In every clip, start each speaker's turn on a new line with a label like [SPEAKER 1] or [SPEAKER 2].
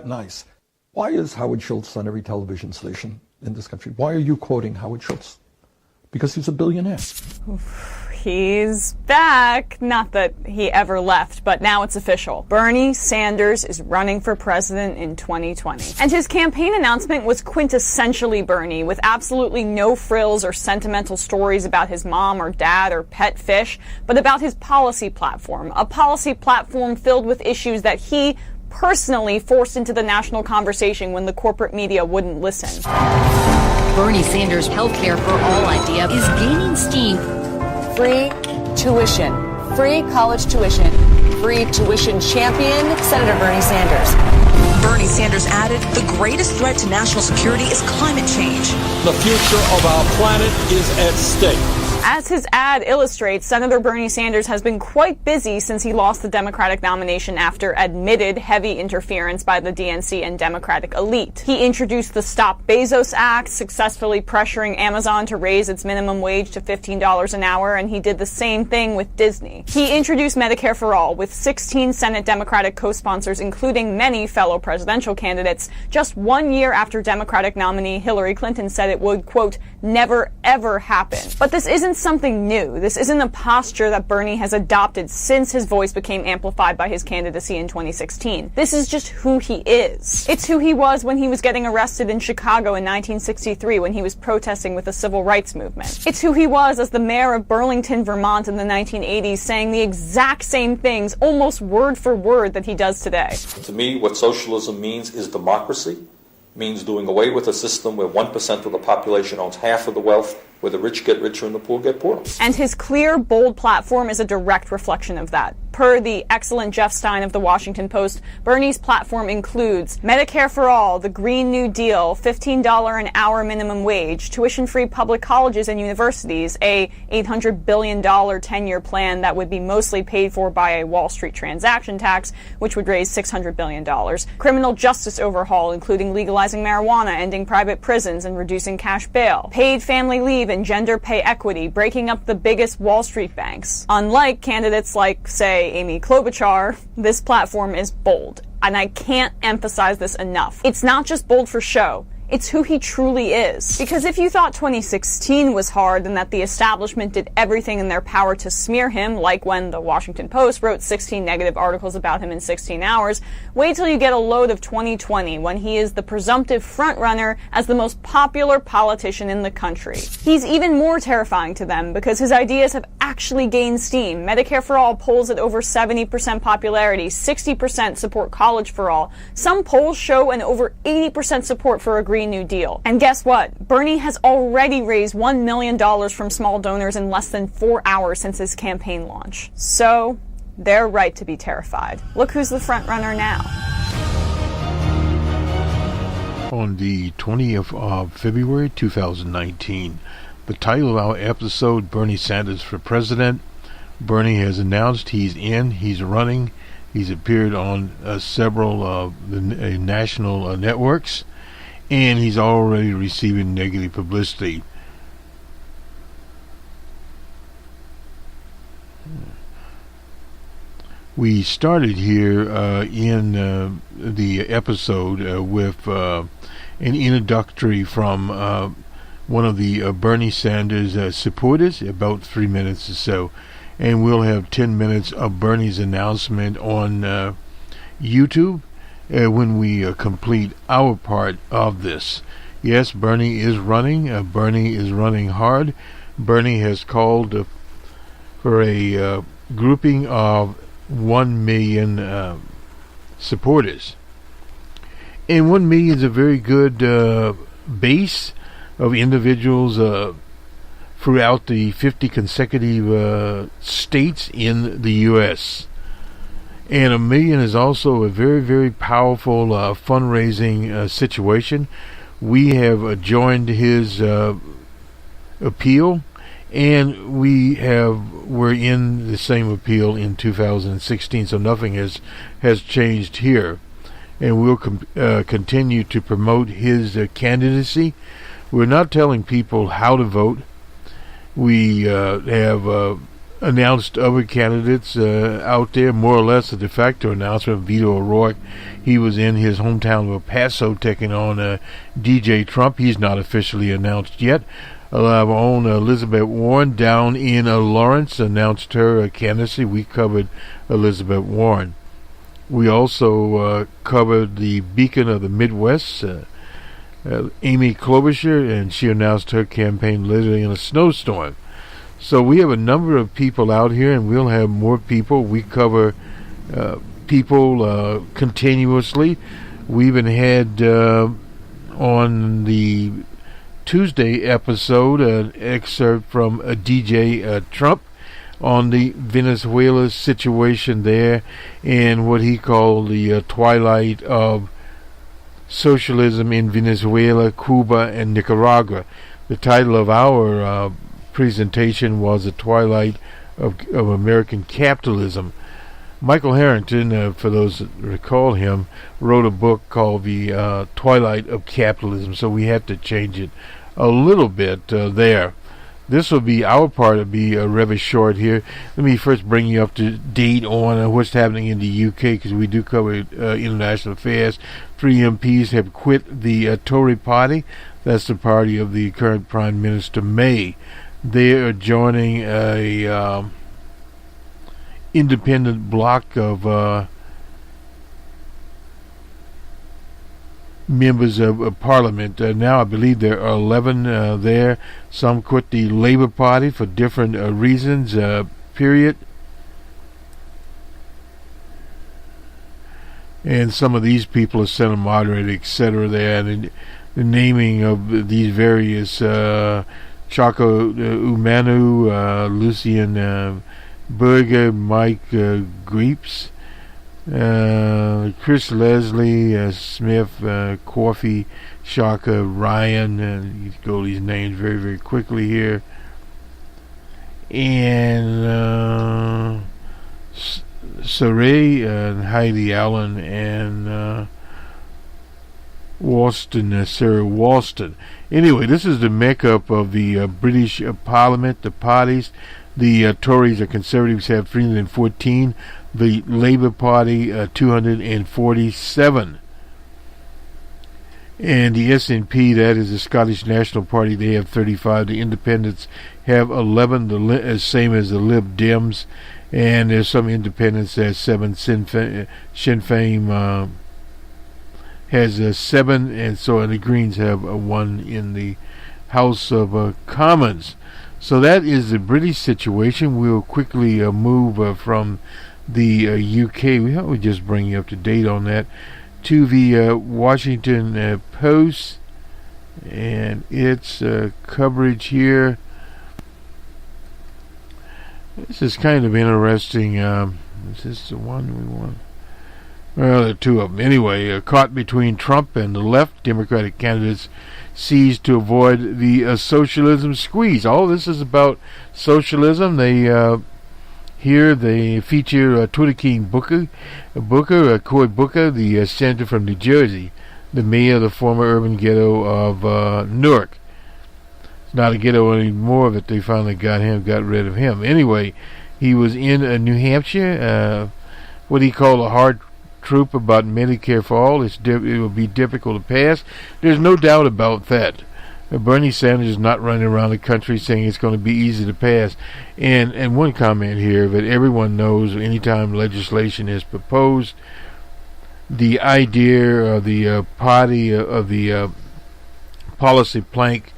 [SPEAKER 1] Nice. Why is Howard Schultz on every television station in this country? Why are you quoting Howard Schultz? Because he's a billionaire.
[SPEAKER 2] He's back. Not that he ever left, but now it's official. Bernie Sanders is running for president in 2020. And his campaign announcement was quintessentially Bernie, with absolutely no frills or sentimental stories about his mom or dad or pet fish, but about his policy platform. A policy platform filled with issues that he personally forced into the national conversation when the corporate media wouldn't listen.
[SPEAKER 3] Bernie Sanders' healthcare for all idea is gaining steam.
[SPEAKER 4] Free tuition, free college tuition, free tuition champion, Senator Bernie Sanders.
[SPEAKER 3] Bernie Sanders added, the greatest threat to national security is climate change.
[SPEAKER 5] The future of our planet is at stake.
[SPEAKER 2] As his ad illustrates, Senator Bernie Sanders has been quite busy since he lost the Democratic nomination after admitted heavy interference by the DNC and Democratic elite. He introduced the Stop Bezos Act, successfully pressuring Amazon to raise its minimum wage to $15 an hour, and he did the same thing with Disney. He introduced Medicare-for-all with 16 Senate Democratic co-sponsors, including many fellow presidential candidates, just 1 year after Democratic nominee Hillary Clinton said it would, quote, never ever happen. But this isn't something new. This isn't a posture that Bernie has adopted since his voice became amplified by his candidacy in 2016. This is just who he is. It's who he was when he was getting arrested in Chicago in 1963 when he was protesting with the civil rights movement. It's who he was as the mayor of Burlington, Vermont in the 1980s, saying the exact same things, almost word for word, that he does today.
[SPEAKER 6] To me, what socialism means is democracy. Means doing away with a system where 1% of the population owns half of the wealth, where the rich get richer and the poor get poorer.
[SPEAKER 2] And his clear, bold platform is a direct reflection of that. Per the excellent Jeff Stein of the Washington Post, Bernie's platform includes Medicare for all, the Green New Deal, $15 an hour minimum wage, tuition-free public colleges and universities, a $800 billion 10-year plan that would be mostly paid for by a Wall Street transaction tax, which would raise $600 billion, criminal justice overhaul, including legalizing marijuana, ending private prisons, and reducing cash bail, paid family leave and gender pay equity, breaking up the biggest Wall Street banks. Unlike candidates like, say, Amy Klobuchar, this platform is bold. And I can't emphasize this enough. It's not just bold for show. It's who he truly is. Because if you thought 2016 was hard and that the establishment did everything in their power to smear him, like when the Washington Post wrote 16 negative articles about him in 16 hours, wait till you get a load of 2020 when he is the presumptive frontrunner as the most popular politician in the country. He's even more terrifying to them because his ideas have actually gained steam. Medicare for all polls at over 70% popularity, 60% support college for all. Some polls show an over 80% support for a Green New Deal. And guess what? Bernie has already raised $1 million from small donors in less than 4 hours since his campaign launch. So, they're right to be terrified. Look who's the front runner now.
[SPEAKER 7] On the 20th of February 2019, the title of our episode, Bernie Sanders for President. Bernie has announced he's running. He's appeared on several the national networks, and he's already receiving negative publicity. We started here in the episode with an introductory from one of the Bernie Sanders supporters, about 3 minutes or so, and we'll have 10 minutes of Bernie's announcement on YouTube when we complete our part of this. Yes, Bernie is running. Bernie is running hard. Bernie has called for a grouping of 1 million supporters. And 1 million is a very good base of individuals throughout the 50 consecutive states in the U.S. And 1 million is also a very, very powerful fundraising situation. We have joined his appeal, and we're in the same appeal in 2016, so nothing has changed here. And we'll continue to promote his candidacy. We're not telling people how to vote. We have announced other candidates out there, more or less a de facto announcement. Beto O'Rourke, he was in his hometown of El Paso taking on DJ Trump. He's not officially announced yet. Our own Elizabeth Warren down in Lawrence announced her candidacy. We covered Elizabeth Warren. We also covered the beacon of the Midwest, Amy Klobuchar, and she announced her campaign literally in a snowstorm. So we have a number of people out here, and we'll have more people. We cover people continuously. We even had on the Tuesday episode an excerpt from DJ Trump on the Venezuela situation there and what he called the twilight of socialism in Venezuela, Cuba, and Nicaragua. The title of our presentation was The Twilight of American Capitalism. Michael Harrington, for those that recall him, wrote a book called The Twilight of Capitalism, so we had to change it a little bit there. This will be our part. It'll be rather short here. Let me first bring you up to date on what's happening in the UK, because we do cover international affairs. 3 MPs have quit the Tory party. That's the party of the current Prime Minister May. They are joining a independent bloc of members of Parliament. Now I believe there are 11 there. Some quit the Labour Party for different reasons, period. And some of these people are Senate moderated, etc. there. And the naming of these various Chaco Umanu, Lucian Berger, Mike Greeps, Chris Leslie, Smith, Coffey, Shaka, Ryan, you go these names very, very quickly here. And Saray, Heidi Allen, and Walston, Sarah Walston. Anyway, this is the makeup of the British Parliament, the parties. The Tories or Conservatives have 314. The Labour Party 247. And the SNP, that is the Scottish National Party, they have 35. The Independents have 11, the same as the Lib Dems. And there's some independents that have 7. Sinn Féin has 7, and the Greens have 1 in the House of Commons. So that is the British situation. We'll quickly move from the UK. We just bring you up to date on that to the Washington Post and its coverage here. This is kind of interesting. Is this the one we want? Well, there are 2 of them. Anyway, caught between Trump and the left, Democratic candidates seized to avoid the socialism squeeze. All this is about socialism. They here they feature Twitter King Cory Booker, the senator from New Jersey, the mayor of the former urban ghetto of Newark. It's not a ghetto anymore, but they finally got rid of him. Anyway, he was in New Hampshire, what he called a hard troop about Medicare-for-all. It will be difficult to pass. There's no doubt about that. Bernie Sanders is not running around the country saying it's going to be easy to pass. And one comment here that everyone knows, anytime legislation is proposed, the idea of the party of the policy plank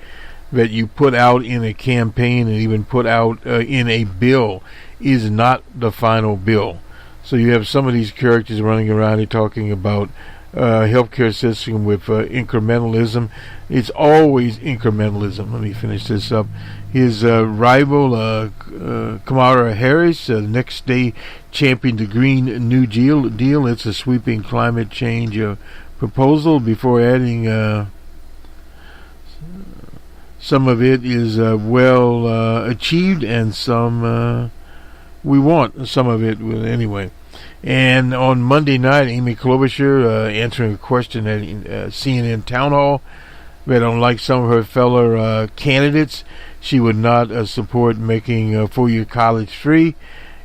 [SPEAKER 7] that you put out in a campaign and even put out in a bill is not the final bill. So you have some of these characters running around here talking about healthcare system with incrementalism. It's always incrementalism. Let me finish this up. His rival, Kamala Harris, the next day championed the Green New Deal. It's a sweeping climate change proposal, before adding some of it is well achieved, and some we want some of it anyway. And on Monday night, Amy Klobuchar answering a question at CNN Town Hall that unlike some of her fellow candidates, she would not support making 4-year college free.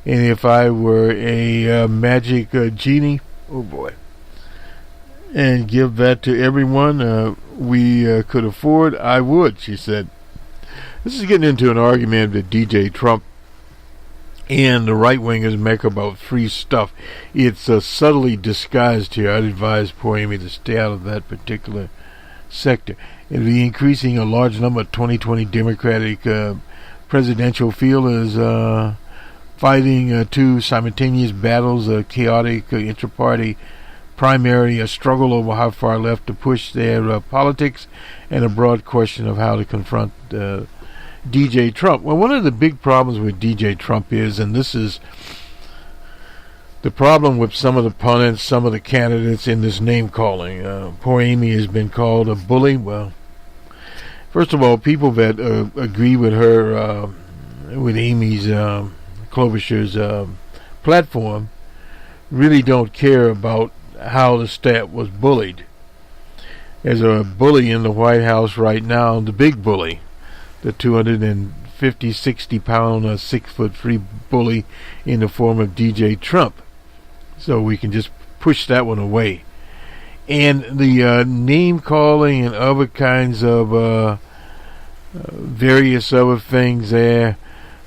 [SPEAKER 7] And if I were a magic genie, oh boy, and give that to everyone we could afford, I would, she said. This is getting into an argument that DJ Trump and the right-wingers make about free stuff. It's subtly disguised here. I'd advise poor Amy to stay out of that particular sector. It'll be increasing a large number of 2020 Democratic presidential fielders fighting two simultaneous battles, a chaotic intra-party primary, a struggle over how far left to push their politics, and a broad question of how to confront DJ Trump. Well, one of the big problems with DJ Trump is, and this is the problem with some of the pundits, some of the candidates in this name-calling. Poor Amy has been called a bully. Well, first of all, people that agree with her, with Amy's, Klobuchar's platform, really don't care about how the staff was bullied. There's a bully in the White House right now, the big bully, the 250, 60-pound, 6-foot free bully in the form of DJ Trump. So we can just push that one away. And the name-calling and other kinds of various other things there,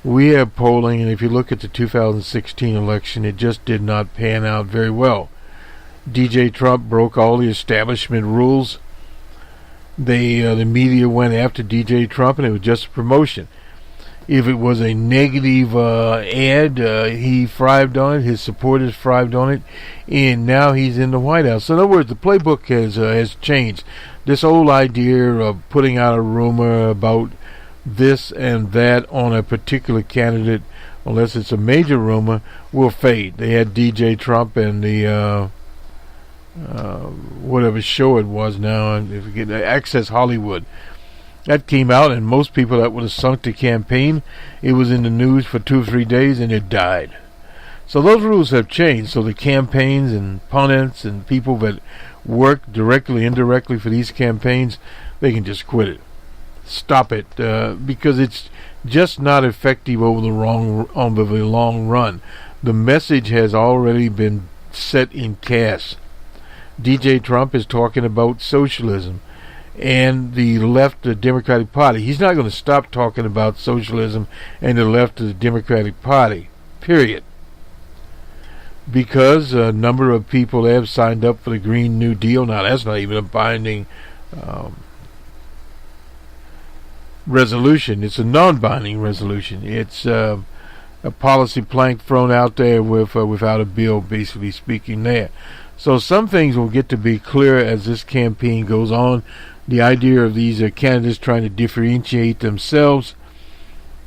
[SPEAKER 7] we have polling, and if you look at the 2016 election, it just did not pan out very well. DJ Trump broke all the establishment rules. The media went after DJ Trump, and it was just a promotion. If it was a negative ad, he thrived on it. His supporters thrived on it, and now he's in the White House. So in other words, the playbook has changed. This old idea of putting out a rumor about this and that on a particular candidate, unless it's a major rumor, will fade. They had DJ Trump and the whatever show it was now, and if you get Access Hollywood, that came out, and most people that would have sunk the campaign, it was in the news for 2 or 3 days and it died. So those rules have changed. So the campaigns and pundits and people that work directly, indirectly for these campaigns, they can just quit it, stop it, because it's just not effective over the long run. The message has already been set in cast. DJ Trump is talking about socialism and the left of the Democratic Party. He's not going to stop talking about socialism and the left of the Democratic Party, period. Because a number of people have signed up for the Green New Deal. Now, that's not even a binding resolution. It's a non-binding resolution. It's a policy plank thrown out there without a bill, basically speaking there. So some things will get to be clear as this campaign goes on. The idea of these candidates trying to differentiate themselves.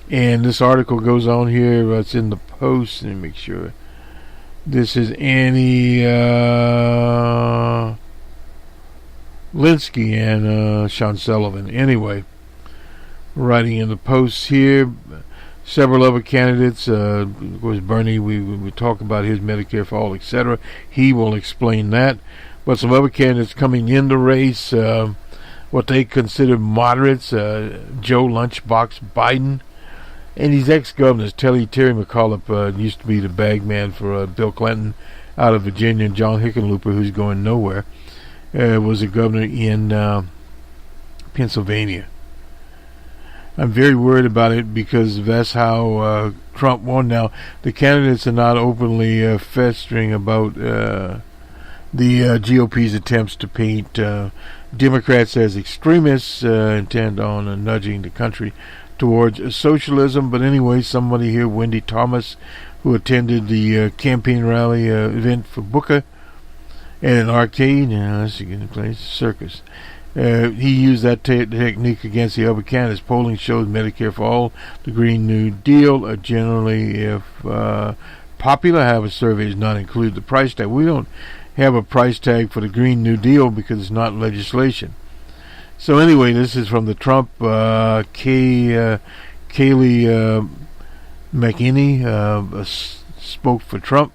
[SPEAKER 7] And this article goes on here. It's in the Post. Let me make sure. This is Annie Linsky and Sean Sullivan. Anyway, writing in the Post here. Several other candidates, of course Bernie, we talk about his Medicare-for-all, etc. He will explain that. But some other candidates coming in the race, what they consider moderates, Joe Lunchbox Biden, and these ex-governors, Terry McAuliffe, used to be the bag man for Bill Clinton out of Virginia, and John Hickenlooper, who's going nowhere, was a governor in Pennsylvania. I'm very worried about it because that's how Trump won. Now, the candidates are not openly festering about the GOP's attempts to paint Democrats as extremists, intent on nudging the country towards socialism. But anyway, somebody here, Wendy Thomas, who attended the campaign rally event for Booker at an arcade, that's a good place, circus. He used that technique against the other candidates. Polling shows Medicare-for-all, the Green New Deal, generally, if popular, however, surveys not include the price tag. We don't have a price tag for the Green New Deal because it's not legislation. So anyway, this is from the Trump, Kayleigh McEnany, spoke for Trump.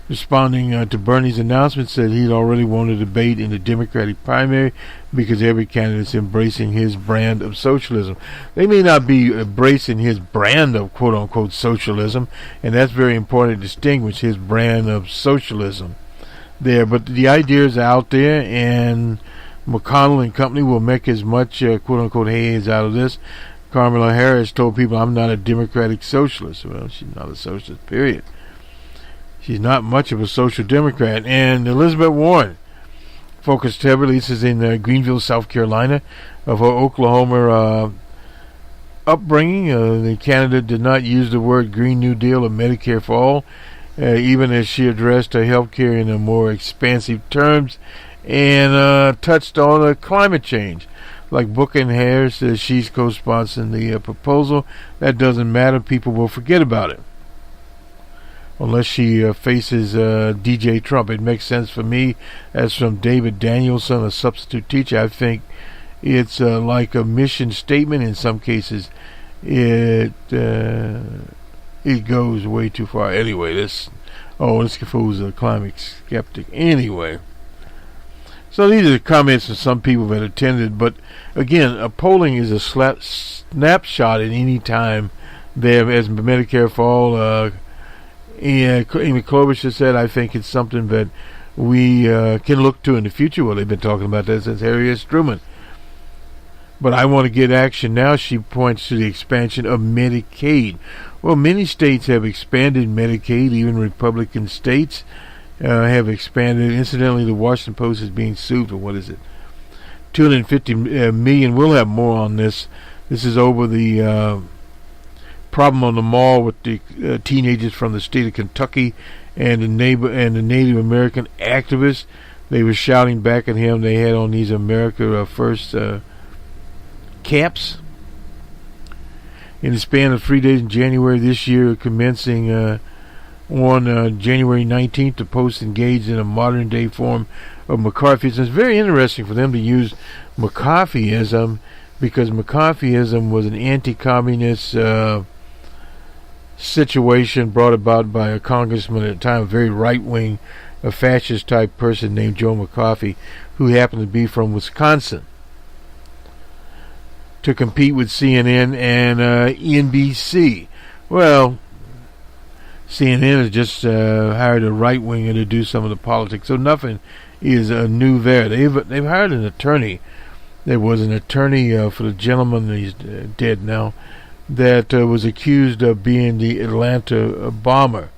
[SPEAKER 7] responding to Bernie's announcement, said he'd already won a debate in the Democratic primary because every candidate's embracing his brand of socialism. They may not be embracing his brand of quote-unquote socialism, and that's very important to distinguish his brand of socialism there. But the idea is out there, and McConnell and company will make as much quote-unquote haze out of this. Kamala Harris told people, I'm not a democratic socialist. Well, she's not a socialist, period. She's not much of a social democrat. And Elizabeth Warren focused heavily, this is in Greenville, South Carolina, of her Oklahoma upbringing. The candidate did not use the word Green New Deal or Medicare for all, even as she addressed health care in a more expansive terms, and touched on climate change. Like Booker and Harris, she's co-sponsoring the proposal. That doesn't matter. People will forget about it. Unless she faces DJ Trump. It makes sense for me, as from David Danielson, a substitute teacher. I think it's like a mission statement. In some cases, it goes way too far. Anyway, this confused a climate skeptic. Anyway. So these are the comments from some people that attended, but again, polling is a snapshot at any time there, as Medicare for all. Amy Klobuchar said, I think it's something that we can look to in the future. Well, they've been talking about that since Harry S. Truman. But I want to get action now. She points to the expansion of Medicaid. Well, many states have expanded Medicaid, even Republican states have expanded. Incidentally, the Washington Post is being sued for, 250 million. We'll have more on this. This is over the problem on the mall with the teenagers from the state of Kentucky and the Native American activists. They were shouting back at him. They had on these America First caps. In the span of 3 days in January this year, commencing on January 19th, the Post engaged in a modern-day form of McCarthyism. It's very interesting for them to use McCarthyism, because McCarthyism was an anti-communist situation brought about by a congressman at the time, a very right-wing, a fascist-type person named Joe McCarthy, who happened to be from Wisconsin, to compete with CNN and NBC. Well, CNN has just hired a right-winger to do some of the politics, so nothing is new there. They've hired an attorney. There was an attorney for the gentleman, he's dead now, that was accused of being the Atlanta bomber.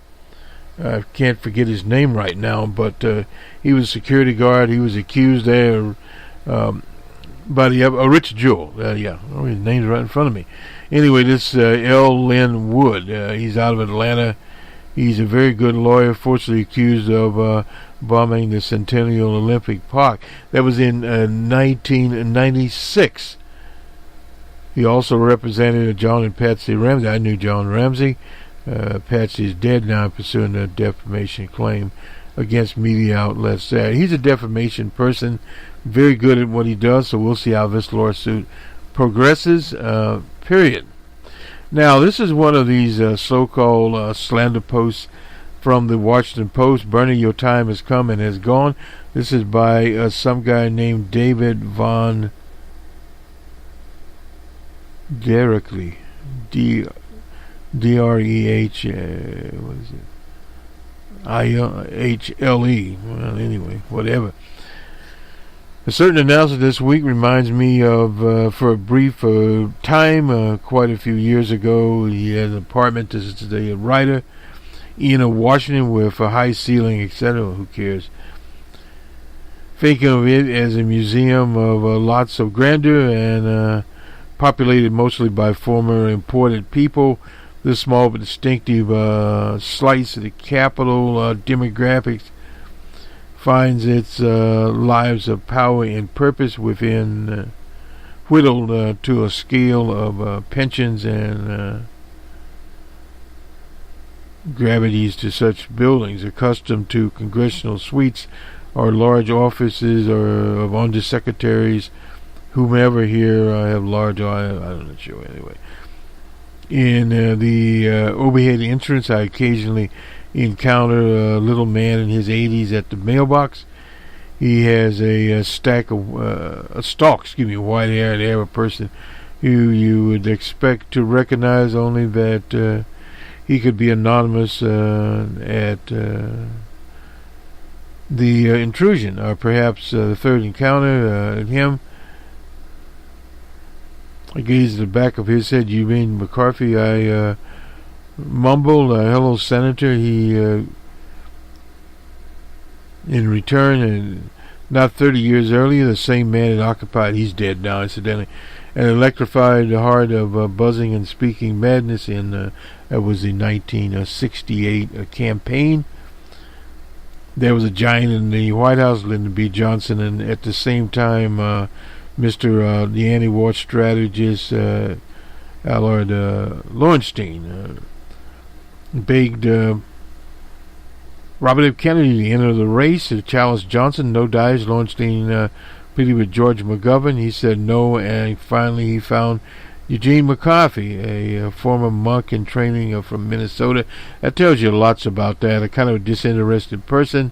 [SPEAKER 7] I can't forget his name right now, but he was a security guard. He was accused there by Richard Jewell. His name's right in front of me. Anyway, this L. Lynn Wood, he's out of Atlanta. He's a very good lawyer, fortunately accused of bombing the Centennial Olympic Park. That was in 1996. He also represented John and Patsy Ramsey. I knew John Ramsey. Patsy is dead now, pursuing a defamation claim against media outlets. He's a defamation person, very good at what he does, so we'll see how this lawsuit progresses, period. Now, this is one of these so-called slander posts from the Washington Post. Bernie, your time has come and has gone. This is by some guy named David Von Derechle. D-R-E-H, what is it? I-H-L-E. Well, anyway, whatever. A certain announcement this week reminds me of, for a brief time, quite a few years ago, he had an apartment. This is the writer, in Washington, with a high ceiling, etc. Who cares? Thinking of it as a museum of lots of grandeur and populated mostly by former imported people. This small but distinctive slice of the capital demographics finds its lives of power and purpose within whittled to a scale of pensions and gravities to such buildings, accustomed to congressional suites or large offices or of undersecretaries, whomever here have large, I'm not sure anyway. In the overhead entrance, I occasionally encounter a little man in his 80s at the mailbox. He has a stalk, white hair, and hair, a person who you would expect to recognize, only that he could be anonymous at the intrusion, or perhaps the third encounter at him. I gazed at the back of his head. "You mean McCarthy?" I mumbled, "Hello, Senator." He, in return, and not 30 years earlier, the same man had occupied, he's dead now, incidentally, and electrified the heart of buzzing and speaking madness in, that was the 1968 campaign. There was a giant in the White House, Lyndon B. Johnson, and at the same time, Mr. The anti-war strategist, Allard Lowenstein, begged Robert F. Kennedy to enter the race to challenge Johnson. No dice. Lowenstein pleaded with George McGovern. He said no, and finally he found Eugene McCarthy, a former monk in training from Minnesota. That tells you lots about that. A kind of a disinterested person.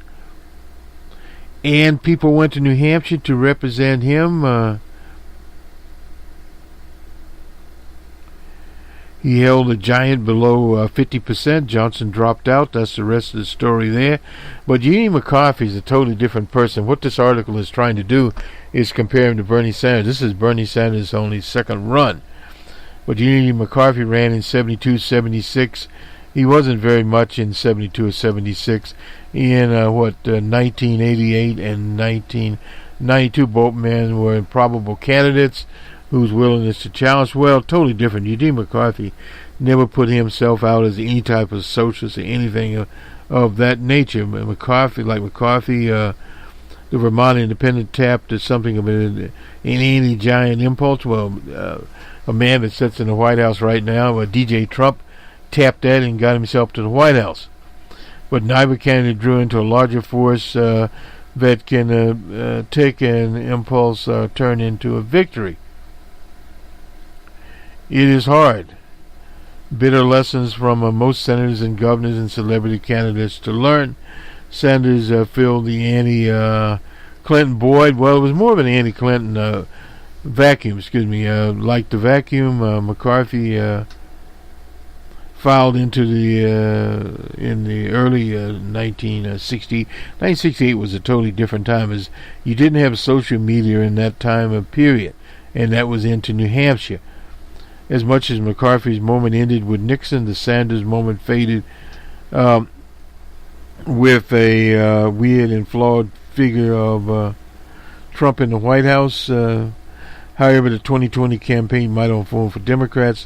[SPEAKER 7] And people went to New Hampshire to represent him. He held a giant below 50%. Johnson dropped out. That's the rest of the story there. But Eugene McCarthy is a totally different person. What this article is trying to do is compare him to Bernie Sanders. This is Bernie Sanders' only second run. But Eugene McCarthy ran in 72, 76. He wasn't very much in 72 or 76. In 1988 and 1992, both men were improbable candidates whose willingness to challenge, well, totally different. Eugene McCarthy never put himself out as any type of socialist or anything of that nature. McCarthy, the Vermont Independent tapped as something of an anti-giant impulse. Well, a man that sits in the White House right now, DJ Trump, tapped that and got himself to the White House. But neither candidate drew into a larger force that can take an impulse turn into a victory. It is hard. Bitter lessons from most senators and governors and celebrity candidates to learn. Sanders filled the anti-Clinton void. Well, it was more of an anti-Clinton vacuum, like the vacuum, McCarthy filed into the in the early 1960. 1968 was a totally different time, as you didn't have social media in that time of period, and that was into New Hampshire. As much as McCarthy's moment ended with Nixon, the Sanders moment faded with a weird and flawed figure of Trump in the White House. However, the 2020 campaign might unfold for Democrats.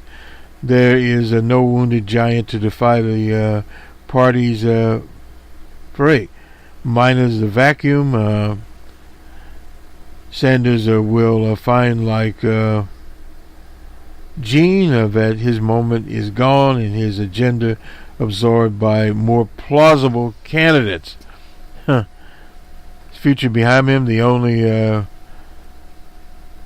[SPEAKER 7] There is no wounded giant to defy the party's fray. Minus the vacuum, Sanders will find, like Gene, that his moment is gone and his agenda absorbed by more plausible candidates. His future behind him, the only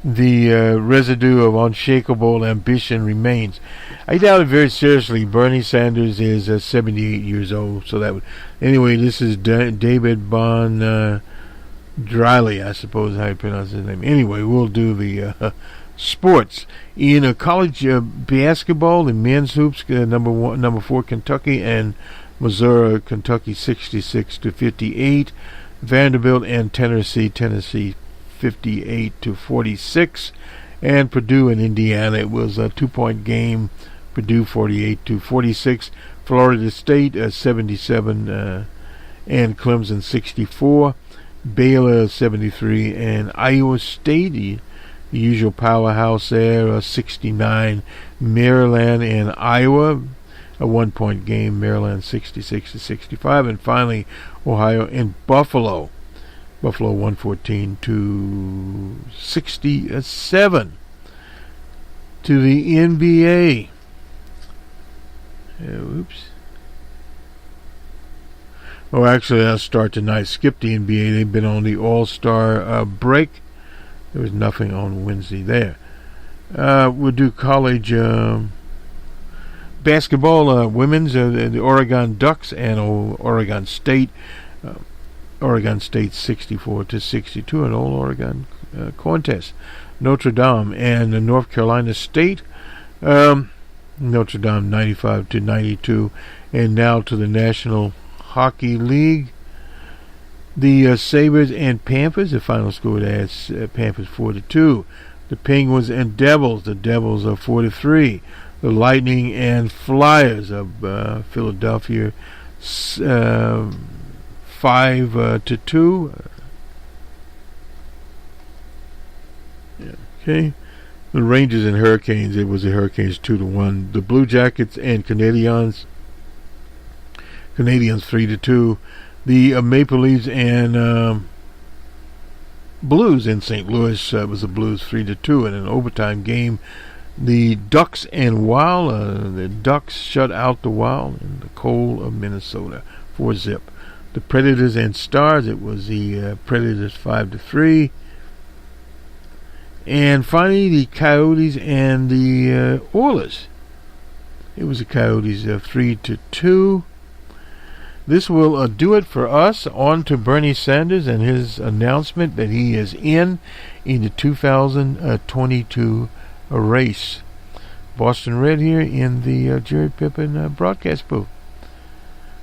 [SPEAKER 7] residue of unshakable ambition remains. I doubt it very seriously. Bernie Sanders is 78 years old, so that would... Anyway, this is David Von Driley, I suppose how you pronounce his name. Anyway, we'll do the sports. In college basketball, the men's hoops, number 4 Kentucky and Missouri, Kentucky 66-58. Vanderbilt and Tennessee 58-46, and Purdue and Indiana, it was a 2-point game. Purdue 48-46. Florida State 77 and Clemson 64. Baylor 73 and Iowa State, the usual powerhouse there, 69. Maryland and Iowa, a 1-point game. Maryland 66-65, and finally Ohio and Buffalo 114-67. To the NBA. Oops. Oh, actually, I'll start tonight. Skip the NBA. They've been on the All-Star break. There was nothing on Wednesday there. We'll do college Basketball, women's, the Oregon Ducks and Oregon State. Oregon State 64-62, an All-Oregon contest. Notre Dame and North Carolina State. Notre Dame 95-92. And now to the National Hockey League. The Sabres and Panthers, the final score adds Panthers 4-2. The Penguins and Devils, the Devils are 4-3. The Lightning and Flyers of Philadelphia 5-2. Okay. The Rangers and Hurricanes, it was the Hurricanes 2-1. The Blue Jackets and Canadiens 3-2. The Maple Leafs and Blues in St. Louis was the Blues 3-2 in an overtime game. The Ducks and Wild, the Ducks shut out the Wild in the cold of Minnesota 4-0. The Predators and Stars, it was the Predators 5-3. And finally, the Coyotes and the Oilers. It was the Coyotes 3-2. This will do it for us. On to Bernie Sanders and his announcement that he is in the 2022 race. Boston Red here in the Jerry Pippin broadcast booth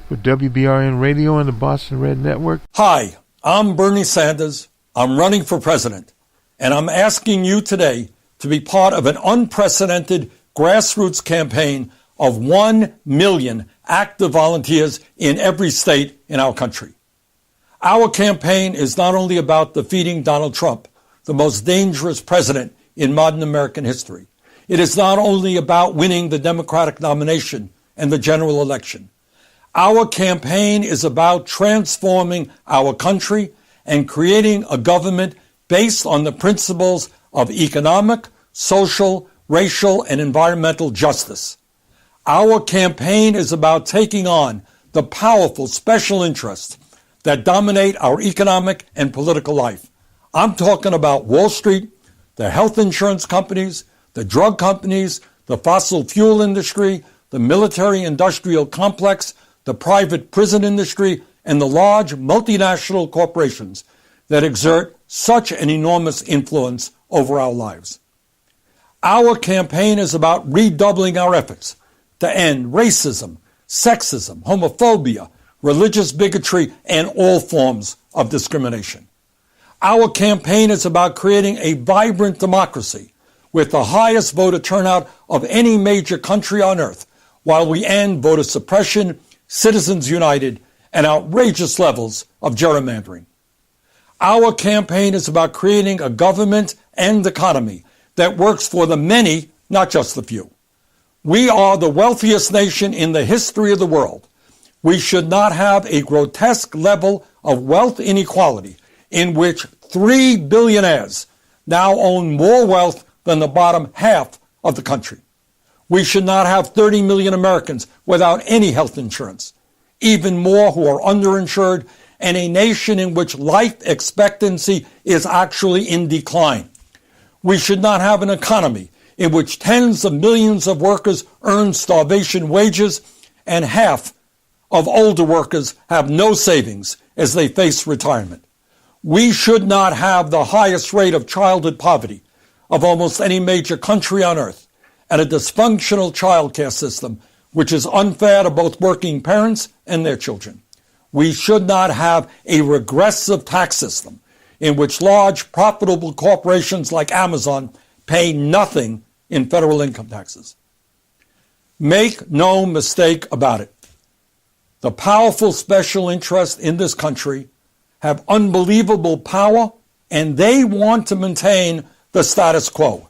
[SPEAKER 7] for WBRN Radio and the Boston Red Network.
[SPEAKER 5] Hi, I'm Bernie Sanders. I'm running for president, and I'm asking you today to be part of an unprecedented grassroots campaign of 1 million active volunteers in every state in our country. Our campaign is not only about defeating Donald Trump, the most dangerous president in modern American history. It is not only about winning the Democratic nomination and the general election. Our campaign is about transforming our country and creating a government based on the principles of economic, social, racial, and environmental justice. Our campaign is about taking on the powerful special interests that dominate our economic and political life. I'm talking about Wall Street, the health insurance companies, the drug companies, the fossil fuel industry, the military-industrial complex, the private prison industry, and the large multinational corporations that exert such an enormous influence over our lives. Our campaign is about redoubling our efforts to end racism, sexism, homophobia, religious bigotry, and all forms of discrimination. Our campaign is about creating a vibrant democracy with the highest voter turnout of any major country on earth, while we end voter suppression, Citizens United, and outrageous levels of gerrymandering. Our campaign is about creating a government and economy that works for the many, not just the few. We are the wealthiest nation in the history of the world. We should not have a grotesque level of wealth inequality in which 3 billionaires now own more wealth than the bottom half of the country. We should not have 30 million Americans without any health insurance, even more who are underinsured, and a nation in which life expectancy is actually in decline. We should not have an economy in which tens of millions of workers earn starvation wages and half of older workers have no savings as they face retirement. We should not have the highest rate of childhood poverty of almost any major country on earth and a dysfunctional child care system which is unfair to both working parents and their children. We should not have a regressive tax system in which large profitable corporations like Amazon pay nothing in federal income taxes. Make no mistake about it. The powerful special interests in this country have unbelievable power, and they want to maintain the status quo.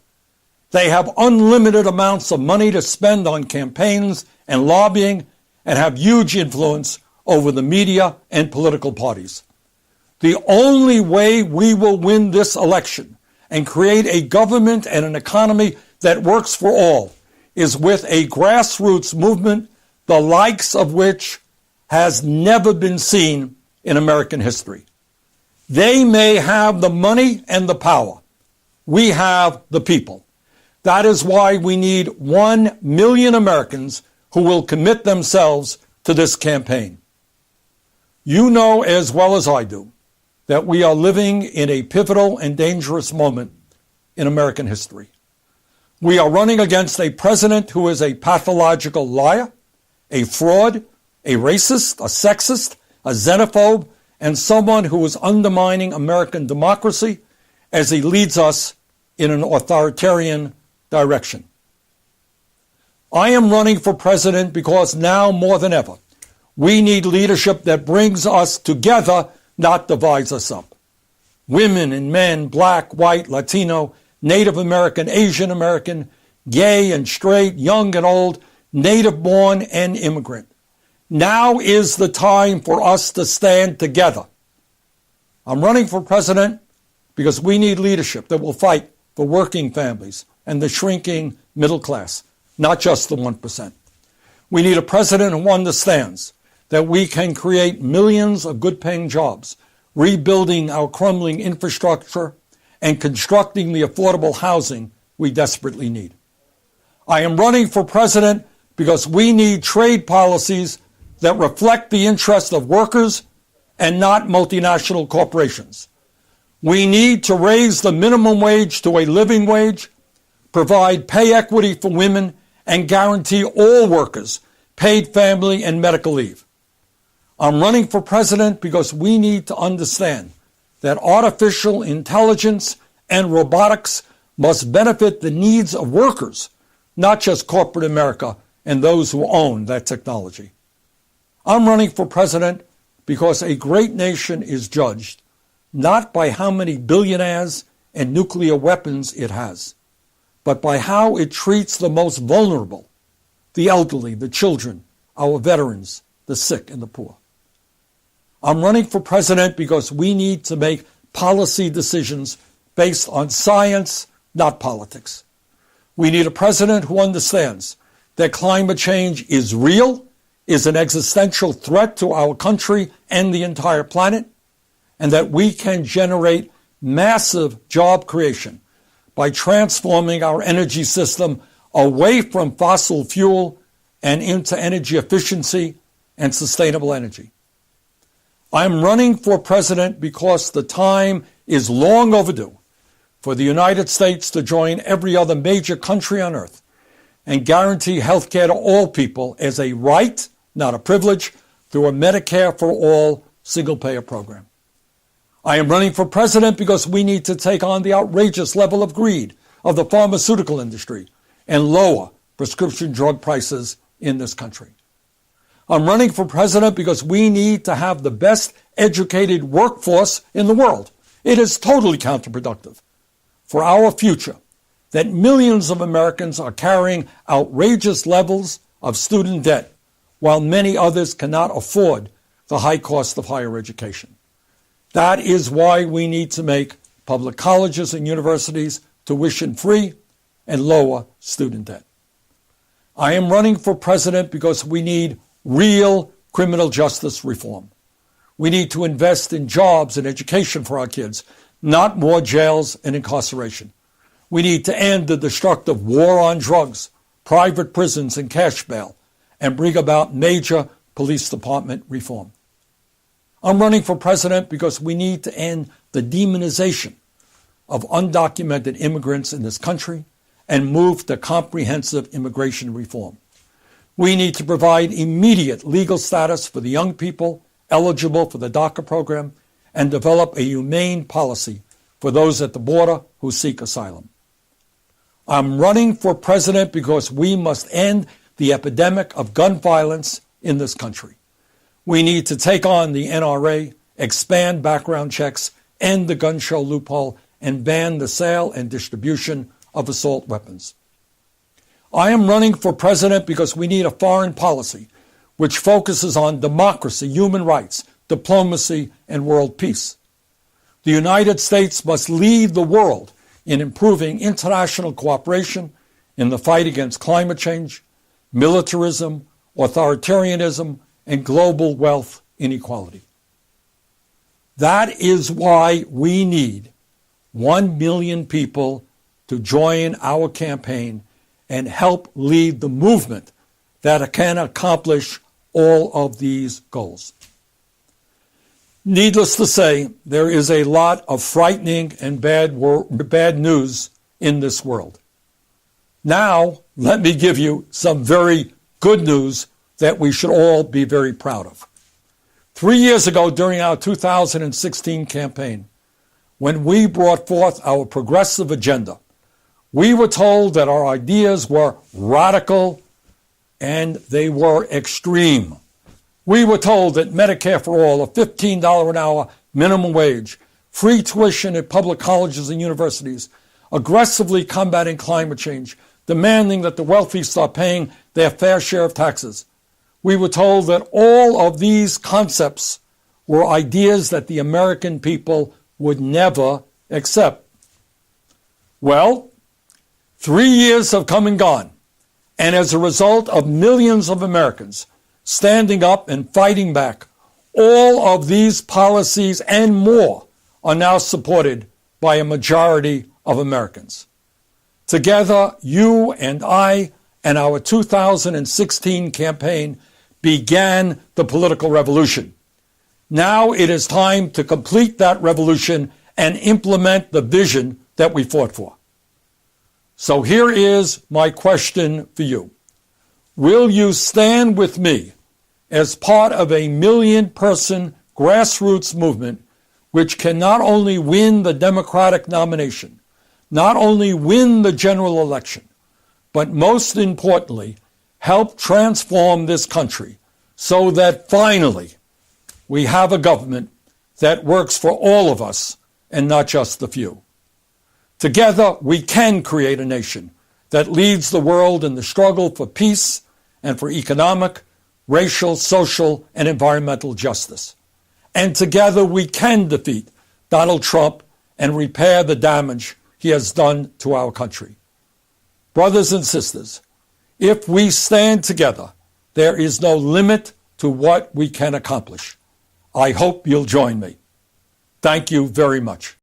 [SPEAKER 5] They have unlimited amounts of money to spend on campaigns and lobbying and have huge influence over the media and political parties. The only way we will win this election and create a government and an economy that works for all is with a grassroots movement the likes of which has never been seen in American history. They may have the money and the power. We have the people. That is why we need 1 million Americans who will commit themselves to this campaign. You know as well as I do that we are living in a pivotal and dangerous moment in American history. We are running against a president who is a pathological liar, a fraud, a racist, a sexist, a xenophobe, and someone who is undermining American democracy as he leads us in an authoritarian direction. I am running for president because now more than ever, we need leadership that brings us together, not divides us up. Women and men, black, white, Latino, Native American, Asian American, gay and straight, young and old, native born and immigrant. Now is the time for us to stand together. I'm running for president because we need leadership that will fight for working families and the shrinking middle class, not just the 1%. We need a president who understands that we can create millions of good-paying jobs, rebuilding our crumbling infrastructure and constructing the affordable housing we desperately need. I am running for president because we need trade policies that reflect the interests of workers and not multinational corporations. We need to raise the minimum wage to a living wage, provide pay equity for women, and guarantee all workers paid family and medical leave. I'm running for president because we need to understand that artificial intelligence and robotics must benefit the needs of workers, not just corporate America and those who own that technology. I'm running for president because a great nation is judged not by how many billionaires and nuclear weapons it has, but by how it treats the most vulnerable, the elderly, the children, our veterans, the sick, and the poor. I'm running for president because we need to make policy decisions based on science, not politics. We need a president who understands that climate change is real, is an existential threat to our country and the entire planet, and that we can generate massive job creation by transforming our energy system away from fossil fuel and into energy efficiency and sustainable energy. I'm running for president because the time is long overdue for the United States to join every other major country on earth and guarantee health care to all people as a right, not a privilege, through a Medicare-for-all single-payer program. I am running for president because we need to take on the outrageous level of greed of the pharmaceutical industry and lower prescription drug prices in this country. I'm running for president because we need to have the best educated workforce in the world. It is totally counterproductive for our future that millions of Americans are carrying outrageous levels of student debt while many others cannot afford the high cost of higher education. That is why we need to make public colleges and universities tuition-free and lower student debt. I am running for president because we need real criminal justice reform. We need to invest in jobs and education for our kids, not more jails and incarceration. We need to end the destructive war on drugs, private prisons, and cash bail, and bring about major police department reform. I'm running for president because we need to end the demonization of undocumented immigrants in this country and move to comprehensive immigration reform. We need to provide immediate legal status for the young people eligible for the DACA program and develop a humane policy for those at the border who seek asylum. I'm running for president because we must end the epidemic of gun violence in this country. We need to take on the NRA, expand background checks, end the gun show loophole, and ban the sale and distribution of assault weapons. I am running for president because we need a foreign policy which focuses on democracy, human rights, diplomacy, and world peace. The United States must lead the world in improving international cooperation in the fight against climate change, militarism, authoritarianism, and global wealth inequality. That is why we need 1 million people to join our campaign and help lead the movement that can accomplish all of these goals. Needless to say, there is a lot of frightening and bad news in this world. Now, let me give you some very good news that we should all be very proud of. 3 years ago, during our 2016 campaign, when we brought forth our progressive agenda, we were told that our ideas were radical and they were extreme. We were told that Medicare-for-all, a $15 an hour minimum wage, free tuition at public colleges and universities, aggressively combating climate change, demanding that the wealthy start paying their fair share of taxes. We were told that all of these concepts were ideas that the American people would never accept. Well, 3 years have come and gone, and as a result of millions of Americans standing up and fighting back, all of these policies and more are now supported by a majority of Americans. Together, you and I and our 2016 campaign began the political revolution. Now it is time to complete that revolution and implement the vision that we fought for. So here is my question for you. Will you stand with me as part of a 1 million-person grassroots movement which can not only win the Democratic nomination, not only win the general election, but most importantly, help transform this country so that finally we have a government that works for all of us and not just the few? Together, we can create a nation that leads the world in the struggle for peace and for economic, racial, social, and environmental justice. And together, we can defeat Donald Trump and repair the damage he has done to our country. Brothers and sisters, if we stand together, there is no limit to what we can accomplish. I hope you'll join me. Thank you very much.